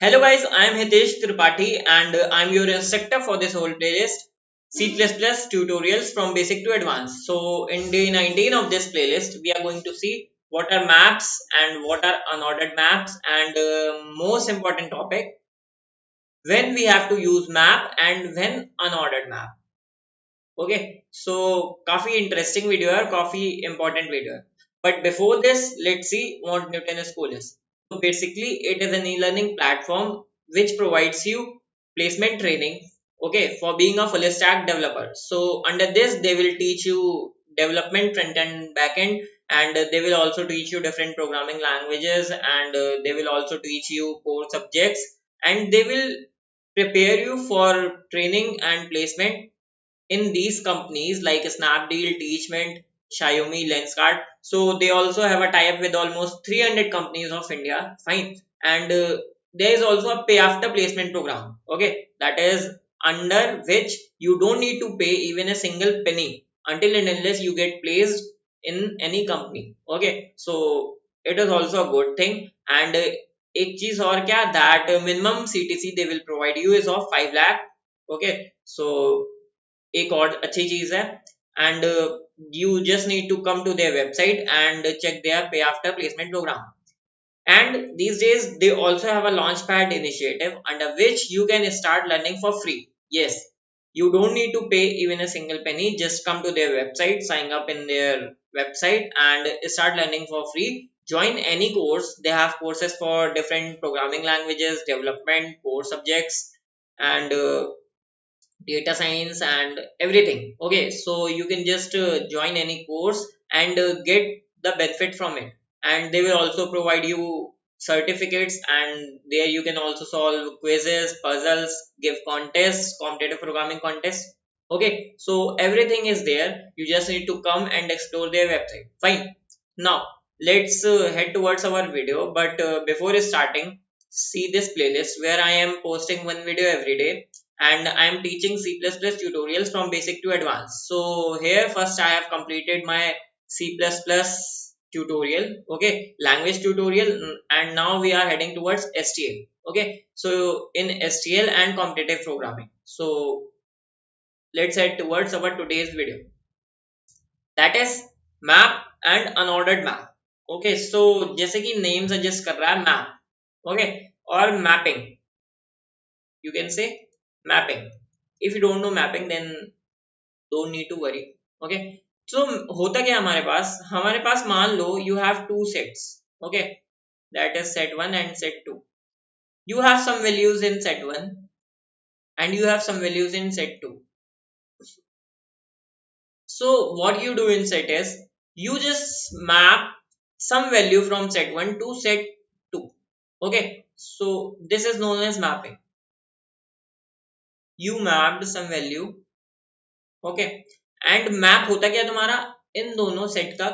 Hello guys, I am Hitesh Tripathi and I'm your instructor for this whole playlist C++ tutorials from basic to advanced. So in day 19 of this playlist, we are going to see what are maps and what are unordered maps and most important topic, when we have to use map and when unordered map. Okay, so काफी interesting video है, काफी important video है. But before this, let's see what Newton School is. So basically, it is an e-learning platform which provides you placement training, okay, for being a full stack developer. So under this, they will teach you development front end, back end, and they will also teach you different programming languages, and they will also teach you core subjects, and they will prepare you for training and placement in these companies like Snapdeal, Teachment, Xiaomi, Lenskart. So they also have a tie-up with almost 300 companies of India. Fine. And there is also a pay after placement program. Okay. That is under which you don't need to pay even a single penny until and unless you get placed in any company. Okay. So it is also a good thing. And एक चीज और क्या, that minimum CTC they will provide you is of 5 lakh. Okay. So एक और अच्छी चीज है, and you just need to come to their website and check their pay after placement program. And these days they also have a launchpad initiative under which you can start learning for free. Yes, you don't need to pay even a single penny, just come to their website, sign up in their website and start learning for free. Join any course. They have courses for different programming languages, development, core subjects, and data science and everything. Okay, so you can just join any course and get the benefit from it, and they will also provide you certificates, and there you can also solve quizzes, puzzles, give contests, competitive programming contests. Okay, so everything is there, you just need to come and explore their website. Fine. Now let's head towards our video, but before starting, see this playlist where I am posting one video every day, and I am teaching C++ tutorials from basic to advanced. So here first I have completed my C++ tutorial, okay, language tutorial, and now we are heading towards STL. Okay, so in STL and competitive programming. So let's head towards our today's video, that is map and unordered map. Okay, so जैसे कि name suggest कर रहा है map, okay, और mapping, you can say mapping. If you don't know mapping, then don't need to worry. Okay, so होता क्या है, हमारे पास मान लो you have two sets. Okay, that is set 1 and set 2. You have some values in set 1 and you have some values in set 2. So what you do in set is you just map some value from set 1 to set 2. Okay, so this is known as mapping. You mapped some value. Okay, and map होता क्या तुम्हारा, इन दोनों set का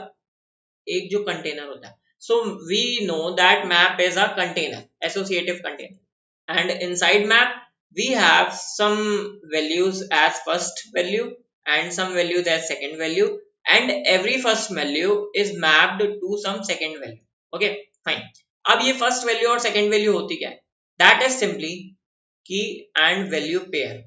एक जो container होता है. So we know that map is a container, associative container, and inside map we have some values as first value and some values as second value, and every first value is mapped to some second value. Okay, fine. अब ये first value और second value होती क्या है, that is simply key and value pair.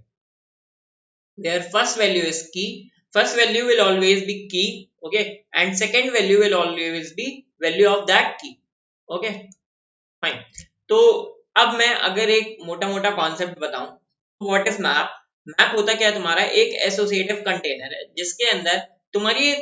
Their first value is key, first value will always be key, okay, and second value will always be value of that key. Okay, fine. तो अब मैं अगर एक मोटा मोटा concept बताऊं, what is map. Map होता क्या है, तुम्हारा एक एसोसिएटिव कंटेनर है जिसके अंदर तुम्हारी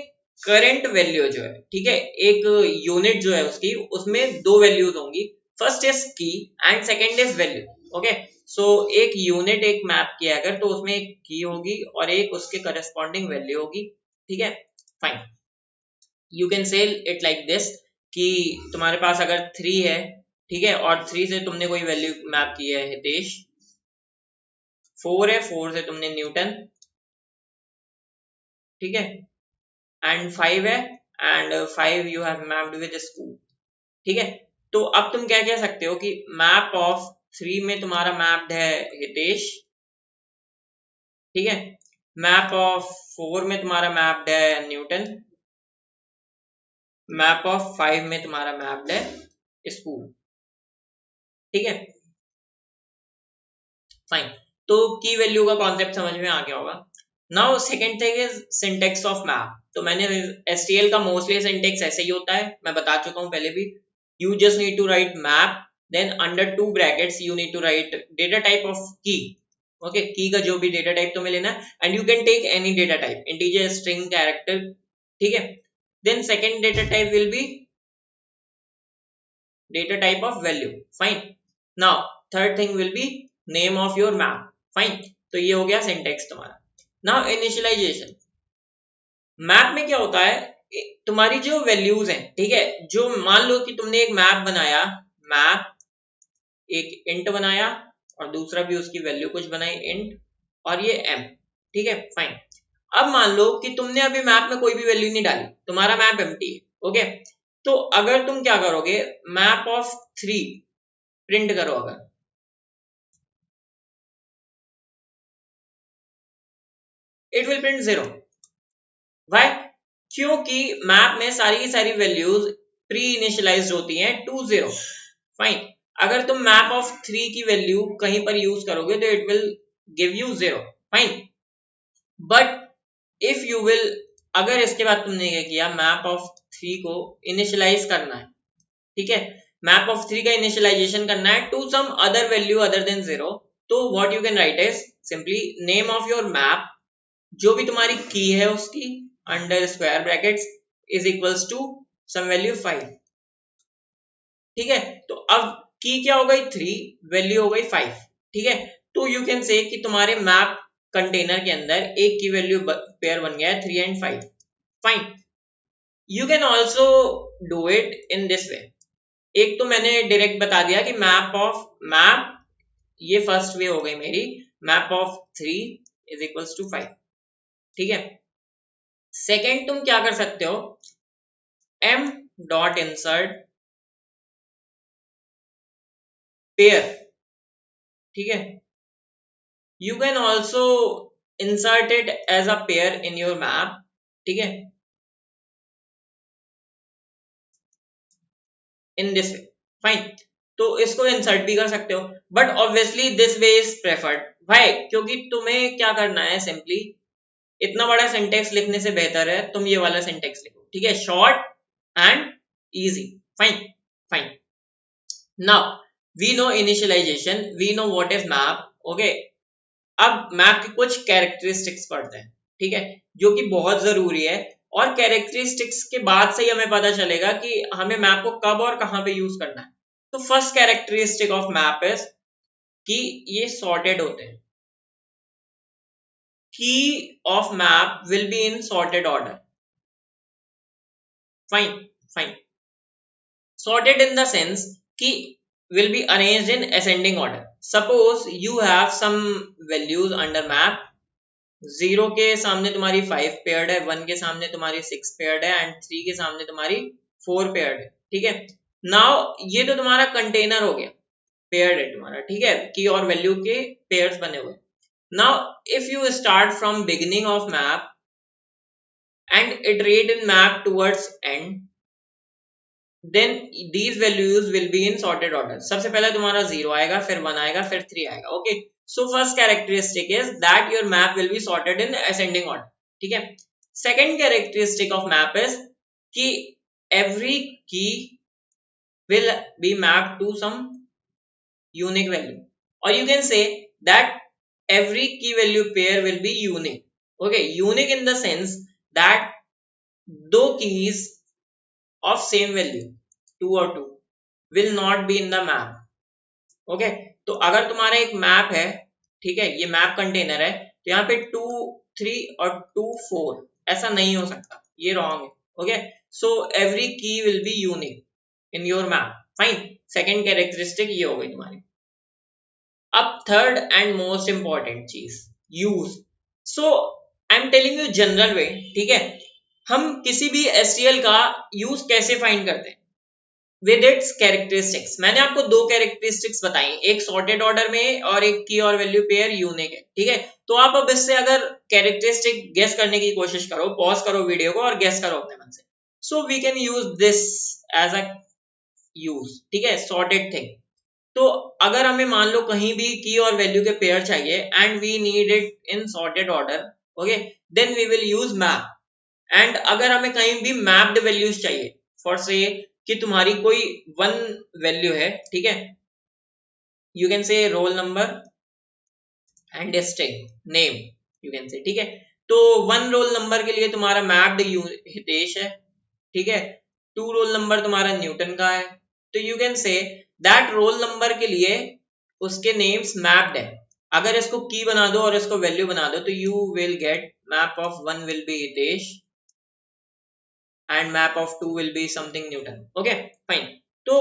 करंट वैल्यू जो है, ठीक है, एक यूनिट जो है उसकी, उसमें दो वैल्यूज होंगी. First is key and second is value. Okay, so एक यूनिट एक मैप किया अगर, तो उसमें एक की होगी और एक उसके करस्पॉन्डिंग वैल्यू होगी. ठीक है, फाइन. यू कैन से इट लाइक दिस कि तुम्हारे पास अगर 3 है, ठीक है, और 3 से तुमने कोई वैल्यू मैप की है हितेश, 4 है, 4 से तुमने न्यूटन, ठीक है, एंड 5 है, and 5 you have mapped with school. ठीक है, तो अब तुम क्या कह सकते हो कि मैप ऑफ 3 में तुम्हारा मैप्ड है हितेश, ठीक है, मैप ऑफ 4 में तुम्हारा मैप्ड है न्यूटन, मैप ऑफ 5 में तुम्हारा मैप्ड है स्कूल. ठीक है, फाइन। तो की वैल्यू का कॉन्सेप्ट समझ में आ गया होगा। Now second thing is syntax of map. तो मैंने एसटीएल का मोस्टली सिंटेक्स ऐसे ही होता है, मैं बता चुका हूं पहले भी। You just need to write map, then under two brackets you need to write data type of key. Okay, key का जो भी डेटा टाइप तुम्हें लेना है, and you can take any data type, integer, string, character, ठीक है। Then second data type will be data type of value, fine. Now third thing will be name of your map, fine. तो ये हो गया syntax तुम्हारा। Now initialization, map में क्या होता है, तुम्हारी जो वैल्यूज हैं, ठीक है, जो मान लो कि तुमने एक मैप बनाया, मैप एक इंट बनाया और दूसरा भी उसकी वैल्यू कुछ बनाई इंट, और ये m, ठीक है, फाइन। अब मान लो कि तुमने अभी मैप में कोई भी वैल्यू नहीं डाली, तुम्हारा मैप एम्प्टी है, ओके। तो अगर तुम क्या करोगे, मैप ऑफ 3 प्रिंट करो, अगर इट विल प्रिंट 0। वाई? क्योंकि मैप में सारी की सारी वैल्यूज प्री इनिशियलाइज्ड होती हैं टू 0, फाइन। अगर तुम मैप ऑफ 3 की वैल्यू कहीं पर यूज करोगे तो it will give you 0, fine. But if you will, अगर इसके बाद तुमने क्या किया, मैप ऑफ 3 को इनिशियलाइज करना है, ठीक है, मैप ऑफ 3 का इनिशियलाइजेशन करना है to some other value other than 0, तो what you can write is simply name of your map, जो भी तुम्हारी की है उसकी under square brackets is equals to some value 5, ठीक है। तो अब की क्या हो गई 3, वैल्यू हो गई 5, ठीक है। तो यू कैन से कि तुम्हारे मैप कंटेनर के अंदर एक की वैल्यू पेयर बन गया है 3 and 5, fine. You can also do it in this way. एक तो मैंने डायरेक्ट बता दिया कि मैप ऑफ मैप, ये फर्स्ट वे हो गई मेरी, map of 3 is equals to 5, ठीक है। सेकेंड तुम क्या कर सकते हो, m डॉट इंसर्ट पेयर, ठीक है। You can also insert it as a pair in your map, ठीक है, इन दिस वे, फाइन। तो इसको इंसर्ट भी कर सकते हो, but obviously this way is preferred. भाई, क्योंकि तुम्हें क्या करना है, सिंपली इतना बड़ा सिंटेक्स लिखने से बेहतर है तुम ये वाला सिंटेक्स लिखो, ठीक है, short and easy, fine fine. Now we know initialization, we know what is map, okay. अब मैप की कुछ कैरेक्टरिस्टिक्स पढ़ते हैं, ठीक है, जो कि बहुत जरूरी है, और कैरेक्टरिस्टिक्स के बाद से ही हमें पता चलेगा कि हमें मैप को कब और कहां पे यूज करना है। तो first characteristic of map is कि ये सॉर्टेड होते हैं। की of map will be in sorted order, fine fine. Sorted in the sense कि will be arranged in ascending order. Suppose you have some values under map, 0 के सामने तुम्हारी 5 paired है, 1 के सामने तुम्हारी 6 पेयर्ड है, एंड 3 के सामने तुम्हारी 4 पेयर्ड है, ठीक है। नाउ ये तो तुम्हारा कंटेनर हो गया, पेयर्ड है तुम्हारा, ठीक है, की और वैल्यू के पेयर्स बने हुए। Now if you start from beginning of map and iterate in map towards end, then these values will be in sorted order. सबसे पहले तुम्हारा 0 आएगा, फिर 1 आएगा, फिर 3 आएगा, okay. So first characteristic is that your map will be sorted in ascending order, ठीक है। Second characteristic of map is कि every key will be mapped to some unique value, or you can say that every key value pair will be unique, okay, unique in the sense that दो keys of same value 2 और 2 will not be in the map, okay. तो अगर तुम्हारा एक map है, ठीक है, ये मैप कंटेनर है, तो यहाँ पे 2 3 और 2 4 ऐसा नहीं हो सकता, ये रॉन्ग है, ओके। सो एवरी की will be unique in your map, fine. Second characteristic ये हो गई तुम्हारी। अब थर्ड एंड मोस्ट इंपॉर्टेंट चीज, use. So I am telling you general वे, ठीक है, हम किसी भी STL का यूज कैसे फाइंड करते हैं, विद इट्स कैरेक्टरिस्टिक्स। मैंने आपको दो कैरेक्टरिस्टिक्स बताई, एक सॉर्टेड ऑर्डर में और एक की और वैल्यू पेयर यूनिक है, ठीक है। तो आप अब इससे अगर कैरेक्टरिस्टिक गेस करने की कोशिश करो, पॉज करो वीडियो को और गेस करो अपने मन से। So we can use this as a use, ठीक है, सॉर्टेड थिंग। तो अगर हमें मान लो कहीं भी की और वैल्यू के पेयर चाहिए and we need it in sorted order, okay, then we will use map. And अगर हमें कहीं भी मैप्ड वैल्यूज चाहिए, फॉर से कि तुम्हारी कोई वन वैल्यू है, ठीक है, यू कैन से roll number and string name, you can से, ठीक है। तो वन रोल नंबर के लिए तुम्हारा मैप्ड हितेश है, ठीक है। टू रोल नंबर तुम्हारा न्यूटन का है, तो you can say that roll number के लिए उसके नेम्स मैप्ड है। अगर इसको की बना दो और इसको वैल्यू बना दो तो you will get map of one will be Hitesh and map of two will be something Newton, okay fine. तो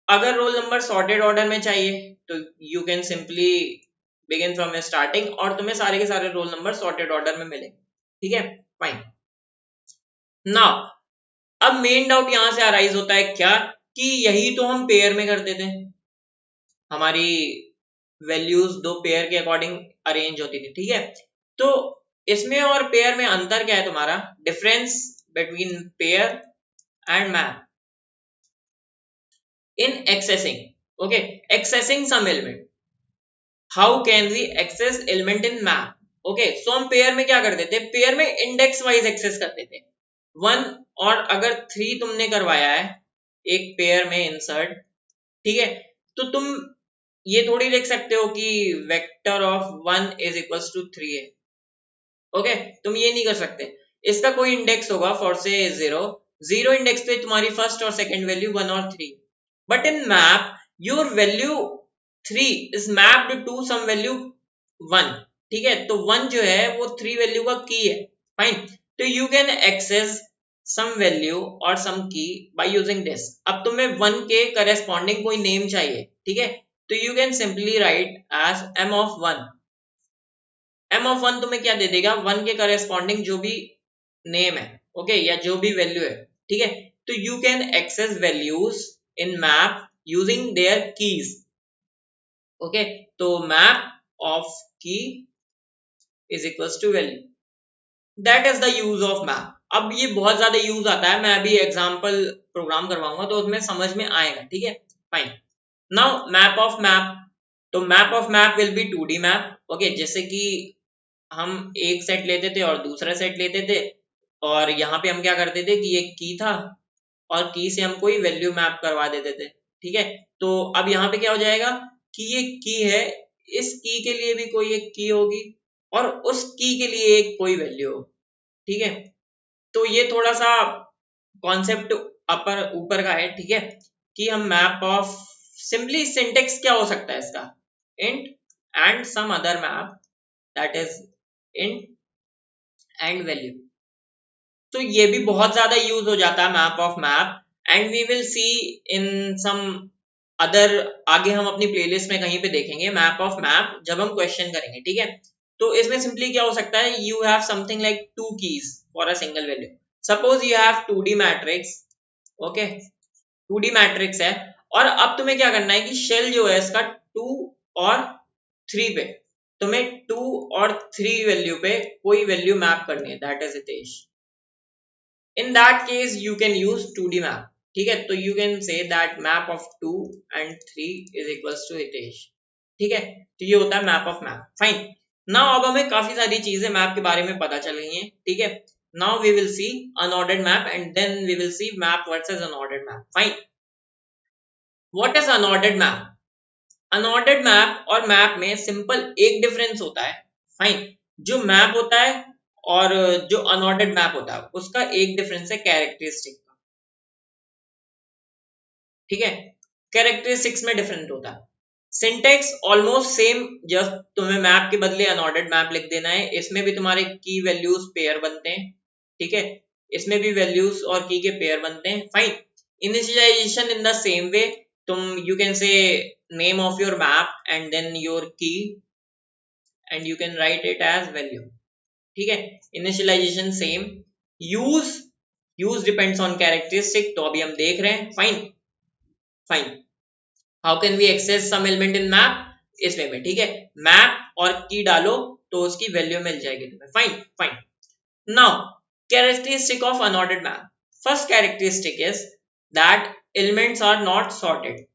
अगर रोल नंबर सॉर्टेड ऑर्डर में चाहिए तो you can simply begin from starting और तुम्हें सारे के सारे रोल नंबर सॉर्टेड ऑर्डर में मिले, ठीक है फाइन। नाउ अब मेन डाउट यहां से अराइज होता है क्या, कि यही तो हम पेयर में करते थे, हमारी वैल्यूज दो पेयर के अकॉर्डिंग अरेंज होती थी, ठीक है। तो इसमें और पेयर में अंतर क्या है तुम्हारा, difference between pair and map in accessing, okay, accessing some element, how can we access element in map, okay. So हम पेयर में क्या करते थे, पेयर में इंडेक्स वाइज एक्सेस करते थे, वन और अगर थ्री तुमने करवाया है एक पेयर में इंसर्ट, ठीक है, तो तुम ये थोड़ी लिख सकते हो कि vector of one is equals to three है, ओके, तुम ये नहीं कर सकते। इसका कोई इंडेक्स होगा, फॉर से जीरो, जीरो इंडेक्स पे तुम्हारी फर्स्ट और सेकंड वैल्यू वन और three, but in map your value three is mapped to some value one, ठीक है। तो वन जो है वो थ्री वैल्यू का की है, फाइन। तो you can access some value और सम की बाय यूजिंग दिस। अब तुम्हें वन के करेस्पॉन्डिंग कोई नेम चाहिए, ठीक है, तो you can simply write as M of one. M of one तुम्हें क्या दे देगा, वन के करेस्पॉन्डिंग जो भी नेम है, ओके, या जो भी वैल्यू है, ठीक है। तो you can access values in map using their keys, okay. तो map of key is equals to value, that is the use of map. अब ये बहुत ज्यादा यूज आता है, मैं अभी एग्जांपल प्रोग्राम करवाऊंगा तो उसमें समझ में आएगा, ठीक है fine. Now map of map, तो map of map will be 2D map, okay. जैसे कि हम एक सेट लेते थे और दूसरा सेट लेते थे, और यहाँ पे हम क्या करते थे कि एक की था और की से हम कोई वैल्यू मैप करवा देते थे, ठीक है। तो अब यहाँ पे क्या हो जाएगा कि ये की है, इस की के लिए भी कोई एक की होगी और उस की के लिए एक कोई वैल्यू होगी, ठीक है। तो ये थोड़ा सा कॉन्सेप्ट अपर ऊपर का है, ठीक है, कि हम मैप ऑफ, सिंपली सिंटेक्स क्या हो सकता है इसका, int and some other map that is int and value. तो ये भी बहुत ज्यादा यूज हो जाता है map of map, and we will see in some other, आगे हम अपनी प्लेलिस्ट में कहीं पे देखेंगे मैप ऑफ मैप जब हम क्वेश्चन करेंगे, ठीक है। तो इसमें सिंपली क्या हो सकता है, you have something like two keys for a single value, suppose you have 2D matrix, okay, 2D matrix है, और अब तुम्हें क्या करना है कि शेल जो है इसका टू और थ्री पे, तुम्हें टू और थ्री वैल्यू पे कोई वैल्यू मैप करनी है, that is Hitesh. In that case, you can use 2D map, ठीक है। तो you can say that map of 2 and 3 is equals to Hitesh, ठीक है। तो ये होता है map of map, fine. Now अब हमें काफी सारी चीजें मैप के बारे में पता चल गई हैं, ठीक है। Now we will see unordered map and then we will see map versus unordered map, fine. What is unordered map, unordered map और मैप में सिंपल एक डिफरेंस होता है, फाइन। जो मैप होता है और जो अनऑर्डर्ड मैप होता है उसका एक डिफरेंस है कैरेक्टरिस्टिक का, ठीक है, कैरेक्टरिस्टिक्स में डिफरेंट होता है। सिंटेक्स ऑलमोस्ट सेम, जस्ट तुम्हें मैप के बदले अनऑर्डर्ड मैप लिख देना है, इसमें भी तुम्हारे की वैल्यूज पेयर बनते हैं, ठीक है, इसमें भी वैल्यूज और की के पेयर बनते हैं, fine. Initialization in the same way, तुम you can say name of your map and then your key and you can write it as value, ठीक है। Initialization same, use, use depends on characteristic, तो अभी हम देख रहे हैं, fine fine. How can we access some element in map, इस way में, ठीक है, मैप और की डालो तो उसकी वैल्यू मिल जाएगी तुम्हें, fine fine. Now characteristic of unordered map, first characteristic is that elements are not sorted,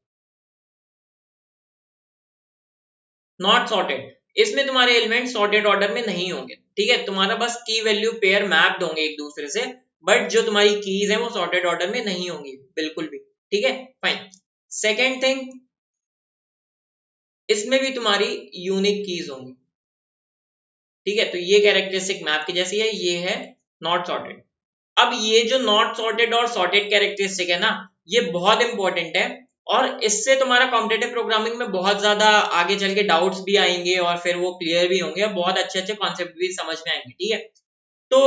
not sorted, इसमें तुम्हारे एलिमेंट सॉर्टेड ऑर्डर में नहीं होंगे, ठीक है, तुम्हारा बस की वैल्यू पेयर मैप्ड होंगे एक दूसरे से, बट जो तुम्हारी कीज है वो सॉर्टेड ऑर्डर में नहीं होंगी बिल्कुल भी, ठीक है, फाइन। सेकेंड थिंग, इसमें भी तुम्हारी यूनिक कीज होंगी, ठीक है, तो ये कैरेक्टरिस्टिक मैप की जैसी है, ये है नॉट सॉर्टेड। अब ये जो नॉट सॉर्टेड और सॉर्टेड कैरेक्टरिस्टिक है ना, ये बहुत इंपॉर्टेंट है, और इससे तुम्हारा कॉम्पिटिटिव प्रोग्रामिंग में बहुत ज्यादा आगे चल के डाउट्स भी आएंगे और फिर वो क्लियर भी होंगे और बहुत अच्छे अच्छे कॉन्सेप्ट भी समझ में आएंगे, ठीक है। तो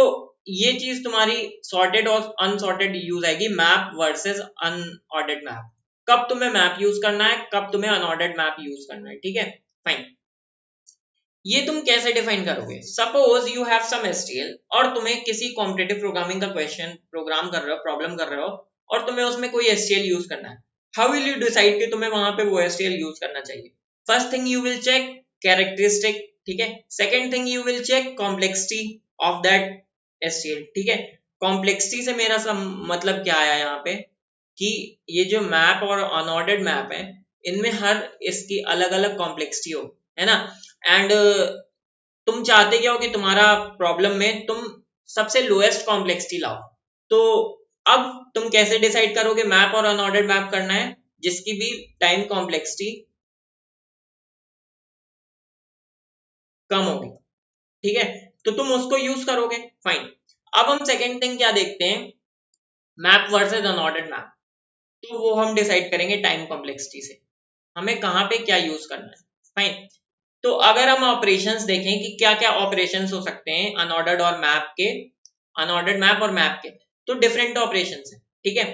ये चीज तुम्हारी सॉर्टेड और अनसॉर्टेड यूज आएगी, मैप वर्सेस अनऑर्डर्ड मैप। कब तुम्हें मैप यूज करना है, कब तुम्हें अनऑर्डर्ड मैप यूज करना है, ठीक है, फाइन। ये तुम कैसे डिफाइन करोगे, suppose you have some STL और तुम्हें किसी कॉम्पिटिटिव प्रोग्रामिंग का क्वेश्चन प्रोग्राम कर रहे हो, प्रॉब्लम कर रहे हो, और तुम्हें उसमें कोई एसटीएल यूज करना है, हाउ विल यू डिसाइड कि तुम्हें वहां पे वो एसटीएल यूज करना चाहिए। First thing you will check characteristic, ठीक है, second thing you will check complexity of that STL, ठीक है। कॉम्प्लेक्सिटी से मेरा मतलब क्या आया यहाँ पे, कि ये जो मैप और अनऑर्डर्ड मैप है, इनमें हर इसकी अलग अलग कॉम्प्लेक्सिटी हो, है ना, एंड तुम चाहते क्या हो कि तुम्हारा प्रॉब्लम में तुम सबसे लोएस्ट कॉम्प्लेक्सिटी लाओ। तो अब तुम कैसे डिसाइड करोगे मैप और अनऑर्डर्ड मैप करना है जिसकी भी टाइम कॉम्प्लेक्सिटी कम होगी, ठीक है, तो तुम उसको यूज करोगे, फाइन। अब हम सेकेंड थिंग क्या देखते हैं, मैप वर्सेस अनऑर्डर्ड मैप, तो वो हम डिसाइड करेंगे टाइम कॉम्प्लेक्सिटी से, हमें कहां पे क्या यूज करना है, फाइन। तो अगर हम ऑपरेशंस देखें कि क्या क्या ऑपरेशंस हो सकते हैं अनऑर्डर्ड और मैप के, अनऑर्डर्ड मैप और मैप के, तो डिफरेंट ऑपरेशंस हैं, ठीक है।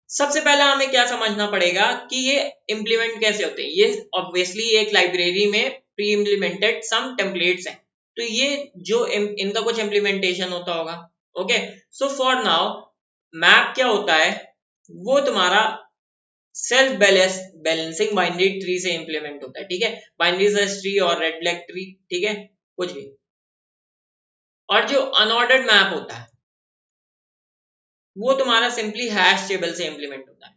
सबसे पहला हमें क्या समझना पड़ेगा कि ये इंप्लीमेंट कैसे होते हैं। ये ऑब्वियसली एक लाइब्रेरी में प्री इम्प्लीमेंटेड सम टेम्पलेट्स हैं, तो ये जो इनका कुछ इम्प्लीमेंटेशन होता होगा, okay. So for now map क्या होता है, वो तुम्हारा सेल्फ बैलेंसिंग बाइनरी ट्री से इंप्लीमेंट होता है, ठीक है, बाइनरी सर्च ट्री और रेड ब्लैक ट्री, ठीक है, कुछ भी। और जो अनऑर्डर्ड मैप होता है वो तुम्हारा सिंपली हैश टेबल से इंप्लीमेंट होता है,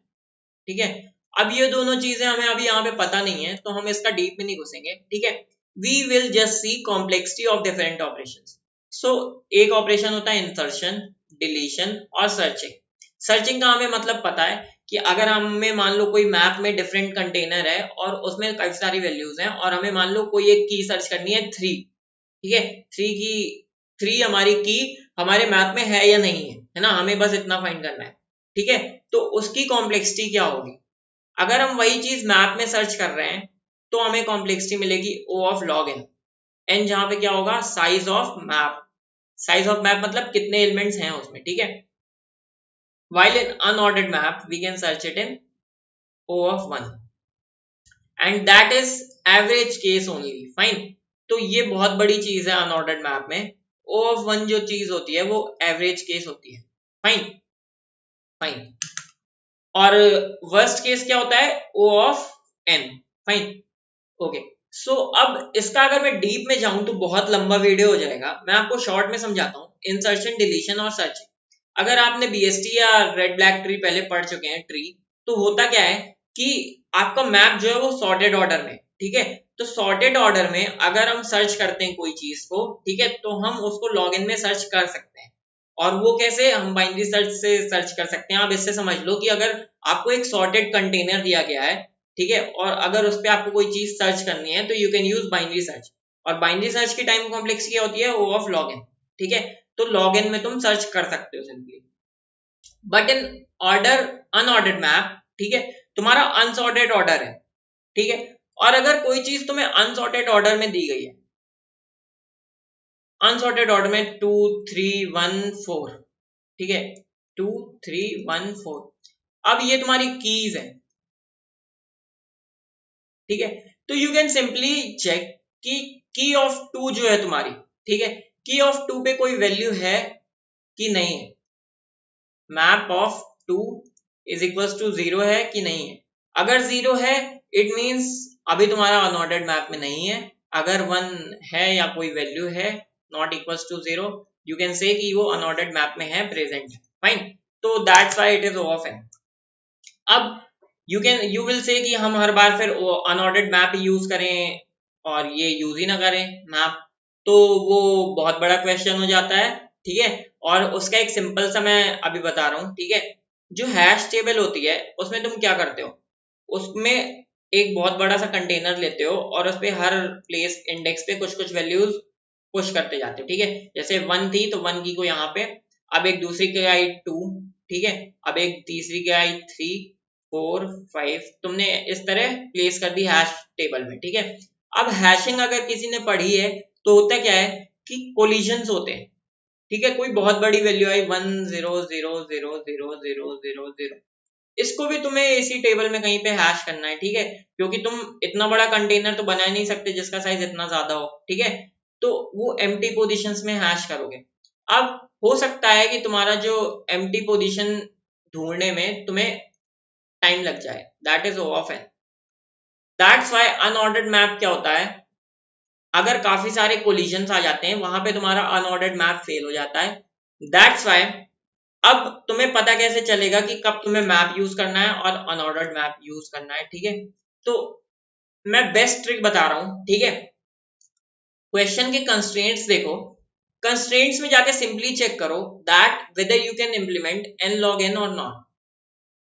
ठीक है। अब ये दोनों चीजें हमें अभी यहाँ पे पता नहीं है, तो हम इसका डीप में नहीं घुसेंगे, ठीक है। We will just see complexity of different operations. So एक ऑपरेशन होता है इंसर्शन, डिलीशन और सर्चिंग। सर्चिंग का हमें मतलब पता है कि अगर हमें मान लो कोई मैप में डिफरेंट कंटेनर है और उसमें काफी सारी वैल्यूज हैं, और हमें मान लो कोई एक की सर्च करनी है 3, ठीक है, 3 हमारी की हमारे मैप में है या नहीं है ना, हमें बस इतना फाइंड करना है, ठीक है। तो उसकी कॉम्प्लेक्सिटी क्या होगी, अगर हम वही चीज मैप में सर्च कर रहे हैं तो हमें कॉम्प्लेक्सिटी मिलेगी O of log n, n जहां पे क्या होगा, size of map, size of map मतलब कितने एलिमेंट्स हैं उसमें, ठीक है। while in unordered map we can search it in O of 1 and that is average case only, fine। तो ये बहुत बड़ी चीज है अनऑर्डर्ड मैप में, O of 1 जो चीज होती है वो एवरेज केस होती है, फाइन फाइन। और वर्स्ट केस क्या होता है, O of n, fine, okay. So अब इसका अगर मैं डीप में जाऊं तो बहुत लंबा वीडियो हो जाएगा, मैं आपको शॉर्ट में समझाता हूँ। इंसर्शन, डिलीशन और सर्चिंग, अगर आपने बीएसटी या रेड ब्लैक ट्री पहले पढ़ चुके हैं ट्री, तो होता क्या है कि आपका मैप जो है वो सॉर्टेड ऑर्डर में, ठीक है। तो सॉर्टेड ऑर्डर में अगर हम सर्च करते हैं कोई चीज को, ठीक है, तो हम उसको लॉगिन में सर्च कर सकते हैं। और वो कैसे, हम बाइनरी सर्च से सर्च कर सकते हैं। आप इससे समझ लो कि अगर आपको एक सॉर्टेड कंटेनर दिया गया है, ठीक है, और अगर उस पर आपको कोई चीज सर्च करनी है तो you can use binary search, और बाइनरी सर्च की टाइम कॉम्प्लेक्सिटी क्या होती है, O ऑफ log n, ठीक है। तो log n में तुम सर्च कर सकते हो simply, but in order unordered map, ठीक है, तुम्हारा अनसॉर्टेड ऑर्डर है, ठीक है। और अगर कोई चीज तुम्हें अनसॉर्टेड ऑर्डर में दी गई है, अनसॉर्टेड ऑर्डर में 2 3 1 4, ठीक है, 2 3 1 4, अब ये तुम्हारी कीज है, ठीक है। तो यू कैन सिंपली चेक कि की ऑफ 2 जो है तुम्हारी, ठीक है, की ऑफ 2 पे कोई वैल्यू है कि नहीं है, map of 2 is equal to 0 है कि नहीं है। अगर 0 है इट मींस अभी तुम्हारा अनऑर्डर्ड मैप में नहीं है, अगर 1 है या कोई वैल्यू है not equal to 0, you can say कि वो अनऑर्डर्ड मैप में है, प्रेजेंट है, फाइन। तो that's why it is O of n। अब यू विल से कि हम हर बार फिर अनऑर्डर्ड मैप यूज करें और ये यूज ही ना करें मैप, तो वो बहुत बड़ा क्वेश्चन हो जाता है। ठीक है, और उसका एक सिंपल सा मैं अभी बता रहा हूँ। ठीक है, जो हैश टेबल होती है उसमें तुम क्या करते हो, उसमें एक बहुत बड़ा सा कंटेनर लेते हो और उसपे हर प्लेस इंडेक्स पे कुछ कुछ वैल्यूज पुश करते जाते हो। ठीक है, जैसे 1 थी तो 1 की को यहाँ पे, अब एक दूसरी की आई 2, ठीक है, अब एक तीसरी की आई 3 4 5, तुमने इस तरह प्लेस कर दी हैश टेबल में। ठीक है, अब हैशिंग अगर किसी ने पढ़ी है तो होता क्या है कि कोलिजन्स होते हैं। ठीक है, कोई बहुत बड़ी वैल्यू आई 1 0 0 0 0 0 0 0, इसको भी तुम्हें इसी टेबल में कहीं पे हैश करना है। ठीक है, क्योंकि तुम इतना बड़ा कंटेनर तो बना ही नहीं सकते जिसका साइज इतना ज्यादा हो। ठीक है, तो वो एम्प्टी पोजीशंस में हैश करोगे। अब हो सकता है कि तुम्हारा जो एम्प्टी पोजीशन ढूंढने में तुम्हें टाइम लग जाए, that is often, that's why unordered map क्या होता है, अगर काफी सारे कोलिजन्स आ जाते हैं वहां पे तुम्हारा अनऑर्डर्ड मैप फेल हो जाता है। दैट्स व्हाई अब तुम्हें पता कैसे चलेगा कि कब तुम्हें मैप यूज करना है और अनऑर्डर्ड मैप यूज करना है। ठीक है, तो मैं बेस्ट ट्रिक बता रहा हूं। ठीक है, क्वेश्चन के कंस्ट्रेंट्स देखो, कंस्ट्रेंट्स में जाके सिंपली चेक करो that whether you can implement n log n और नॉट।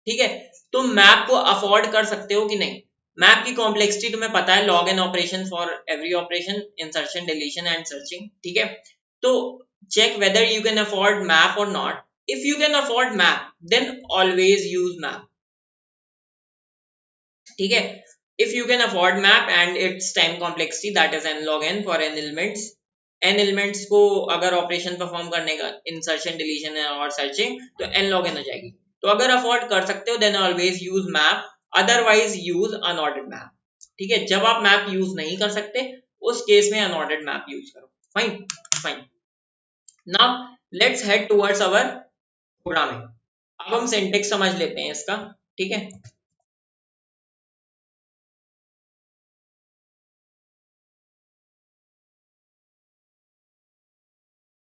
ठीक है, तुम मैप को अफोर्ड कर सकते हो कि नहीं, मैप की कॉम्प्लेक्सिटी तुम्हें पता है, log n operation for every operation, insertion deletion and searching. ठीक है, तो check whether you can afford map or not. If you can afford map, then always use map. ठीक है, if you can afford map and its time complexity that is n log n for n elements, n elements को अगर operation perform करने का insertion deletion और searching तो n log n हो जाएगी। तो अगर अफोर्ड कर सकते हो then always use map, otherwise use unordered map। ठीक है, जब आप मैप यूज नहीं कर सकते उस केस में अनऑर्डर्ड मैप यूज करो। Fine fine, now let's head towards our programming. अब हम सिंटेक्स समझ लेते हैं इसका। ठीक है,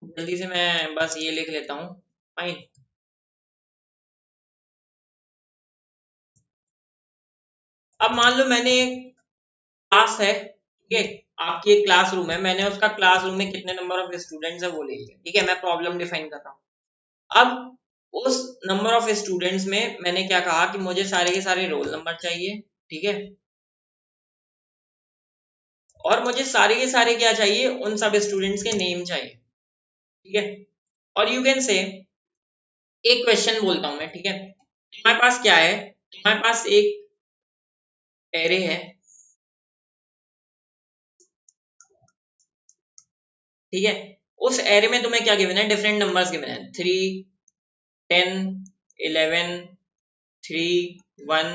जल्दी से मैं बस ये लिख लेता हूँ। फाइन, अब मान लो मैंने एक क्लास है। ठीक है, आपकी एक क्लासरूम है, मैंने उसका क्लासरूम में कितने नंबर ऑफ स्टूडेंट्स है वो ले लिया। ठीक है, मैं प्रॉब्लम डिफाइन कर रहा हूँ। अब उस नंबर ऑफ स्टूडेंट्स में मैंने क्या कहा कि मुझे सारे के सारे रोल नंबर चाहिए। ठीक है, और मुझे सारे के सारे क्या चाहिए, उन सब स्टूडेंट्स के नेम चाहिए। ठीक है, और यू कैन से एक क्वेश्चन बोलता हूं मैं। ठीक है, तुम्हारे पास क्या है, तुम्हारे पास एक एरे है। ठीक है, उस एरे में तुम्हें क्या गिवन है, डिफरेंट नंबर्स गिवन है, 3 10 11 3 1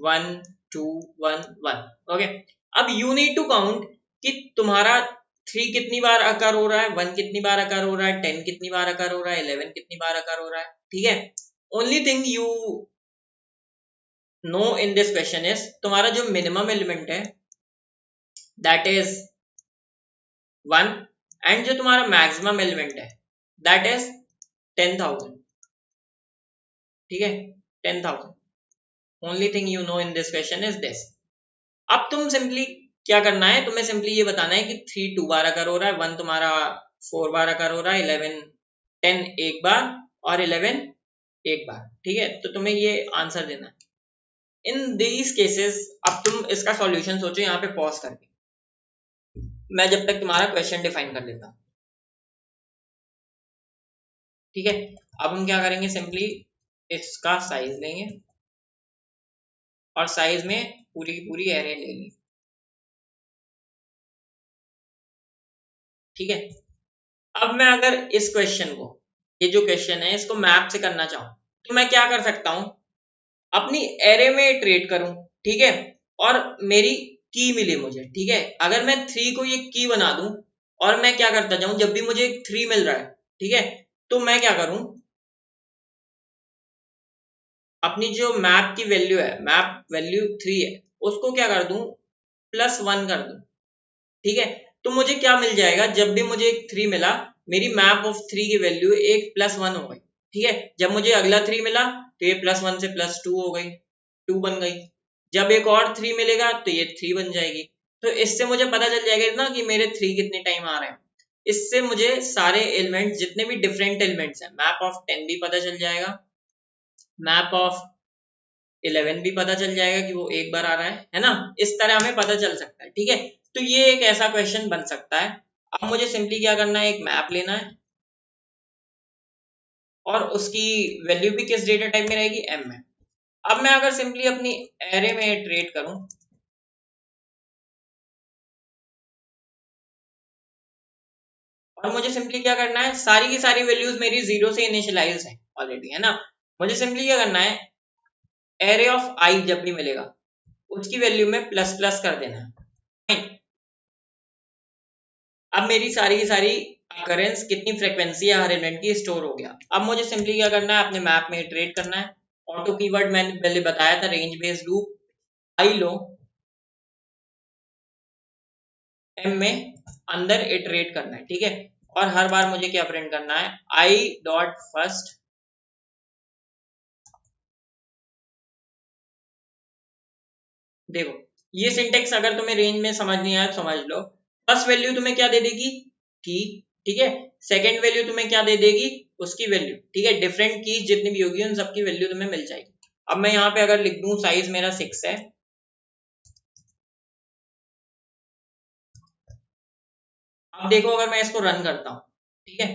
1 2 1 1। ओके, अब यू नीड टू काउंट कि तुम्हारा 3 कितनी बार अकर हो रहा है, 1 कितनी बार अकर हो रहा है, 10 कितनी बार अकर हो रहा है, 11 कितनी बार अकर हो रहा है। ठीक है, only thing you know in this question is तुम्हारा जो मिनिमम एलिमेंट है दैट इज 1, एंड जो तुम्हारा मैक्सिमम एलिमेंट है दैट इज 10,000। ठीक है, 10,000, only thing you know in this question is this. अब तुम सिंपली क्या करना है, तुम्हें सिंपली ये बताना है कि 3 2 बार अकर हो रहा है, 1 तुम्हारा 4 बार अकर हो रहा है, 11 10 एक बार और 11 एक बार। ठीक है, तो तुम्हें ये आंसर देना है इन दीज केसेस। अब तुम इसका सॉल्यूशन सोचो यहाँ पे पॉज करके, मैं जब तक तुम्हारा क्वेश्चन डिफाइन कर लेता हूँ। ठीक है, अब हम क्या करेंगे, सिंपली इसका साइज लेंगे और साइज में पूरी की पूरी एरे ले ली। ठीक है, अब मैं अगर इस क्वेश्चन को, ये जो क्वेश्चन है इसको मैप से करना चाहूं तो मैं क्या कर सकता हूं, अपनी एरे में इटरेट करूं। ठीक है, और मेरी की मिले मुझे। ठीक है, अगर मैं 3 को ये की बना दूं और मैं क्या करता जाऊं, जब भी मुझे 3 मिल रहा है, ठीक है, तो मैं क्या करूं, अपनी जो मैप की वैल्यू है, मैप वैल्यू 3 है, उसको क्या कर दूं, +1 कर दूं। ठीक है, तो मुझे क्या मिल जाएगा, जब भी मुझे एक 3 मिला, मेरी मैप ऑफ 3 की वैल्यू एक +1 हो गई। ठीक है, जब मुझे अगला 3 मिला तो ये +1 से +2 हो गई, 2 बन गई। जब एक और 3 मिलेगा तो ये 3 बन जाएगी। तो इससे मुझे पता चल जाएगा ना कि मेरे 3 कितने टाइम आ रहे हैं। इससे मुझे सारे एलिमेंट्स, जितने भी डिफरेंट एलिमेंट्स हैं, मैप ऑफ 10 भी पता चल जाएगा, मैप ऑफ 11 भी पता चल जाएगा कि वो एक बार आ रहा है ना। इस तरह हमें पता चल सकता है, ठीक है। तो ये एक ऐसा क्वेश्चन बन सकता है। अब मुझे सिंपली क्या करना है, एक मैप लेना है और उसकी वैल्यू भी किस डेटा टाइप में रहेगी, एम में। अब मैं अगर सिंपली अपनी एरे में ट्रेड करूं, और मुझे सिंपली क्या करना है, सारी की सारी वैल्यूज मेरी 0 से इनिशियलाइज है ऑलरेडी, है ना। मुझे सिंपली क्या करना है, एरे ऑफ आई जब भी मिलेगा उसकी वैल्यू में प्लस प्लस कर देना है। Fine। अब मेरी सारी की सारी अकरेंस, कितनी फ्रीक्वेंसी है हर एलिमेंट की, स्टोर हो गया। अब मुझे सिंपली क्या करना है, अपने मैप में इटरेट करना है। ऑटो कीवर्ड मैंने पहले बताया था, रेंज बेस्ड लूप, आई लो एम में अंदर इटरेट करना है, ठीक है। और हर बार मुझे क्या प्रिंट करना है, आई डॉट फर्स्ट। देखो ये सिंटेक्स अगर तुम्हें रेंज में समझ नहीं आया तो समझ लो। फर्स्ट वैल्यू तुम्हें क्या दे देगी, की, ठीक है। सेकंड वैल्यू तुम्हें क्या दे देगी, उसकी वैल्यू, ठीक है। डिफरेंट कीज जितनी भी होगी उन सबकी वैल्यू तुम्हें मिल जाएगी। अब मैं यहाँ पे अगर लिख दूं साइज मेरा 6 है, अब देखो अगर मैं इसको रन करता हूँ, ठीक है,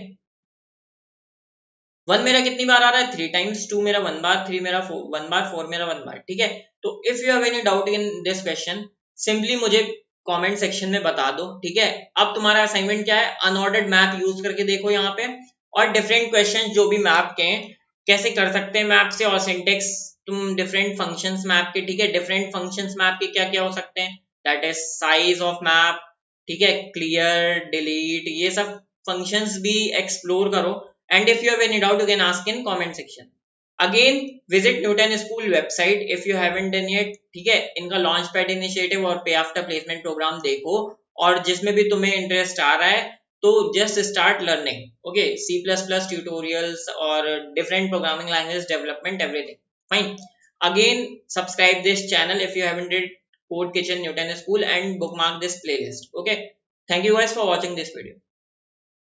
1 मेरा कितनी बार आ रहा है, 3 टाइम्स, 2 मेरा 1 बार, 3 मेरा 1 बार, 4 मेरा 1 बार, ठीक है। तो if you have any doubt in this question, simply मुझे कमेंट सेक्शन में बता दो, ठीक है। अब तुम्हारा असाइनमेंट क्या है, अनऑर्डर्ड मैप यूज करके देखो यहाँ पे, और डिफरेंट क्वेश्चन जो भी मैप के हैं कैसे कर सकते हैं मैप से, और सिंटेक्स तुम डिफरेंट फंक्शंस मैप के, ठीक है। डिफरेंट फंक्शंस मैप के क्या क्या हो सकते हैं, that is size of map, ठीक है, क्लियर, डिलीट, ये सब फंक्शंस भी एक्सप्लोर करो। And if you have any doubt, you can ask in comment section. Again, visit Newton School website if you haven't done yet, ठीक है। इनका launch pad initiative और पे आफ्टर प्लेसमेंट प्रोग्राम देखो, और जिसमें भी तुम्हें इंटरेस्ट आ रहा है तो just start learning, okay. C plus plus tutorials और different programming language development, everything fine. Again, subscribe this channel if you haven't did Code Kitchen Newton School, and bookmark this playlist, okay. Thank you guys for watching this video.